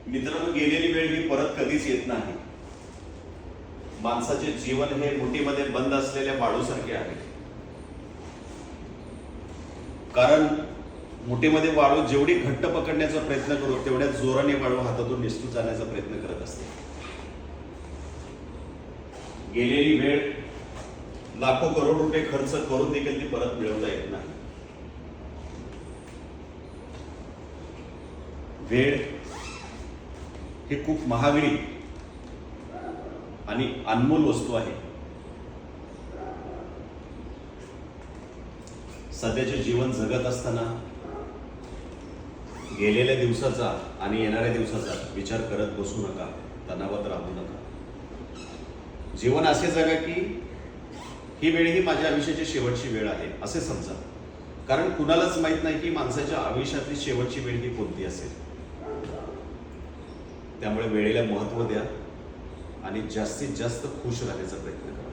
मित्रांनो, गेलेली वेळ ही परत कधीच येत नाही. माणसाचे जीवन हे मुठीमध्ये बंद असलेल्या वाळूसारखे आहे. कारण मुठीमध्ये वाळू जेवढी घट्ट पकडण्याचा प्रयत्न करू तेवढ्या जोराने वाळू हातातून निसटून जाण्याचा प्रयत्न करत असते. गेलेली वेळ लाखो करोड रुपये खर्च करून देखील ती परत मिळवता येत नाही. वेळ ही खूप महागडी आणि अनमोल वस्तू आहे. सध्याचे जीवन जगत असताना गेलेल्या दिवसाचा आणि येणाऱ्या दिवसाचा विचार करत बसू नका, तणावात राहू नका. जीवन असे जगा की ही वेळ ही माझ्या आयुष्याची शेवटची वेळ आहे असे समजा. कारण कुणालाच माहित नाही की माणसाच्या आयुष्यातली शेवटची वेळ ही कोणती असेल. त्यामुळे वेळेला महत्त्व द्या आणि जास्तीत जास्त खुश राहण्याचा प्रयत्न करा.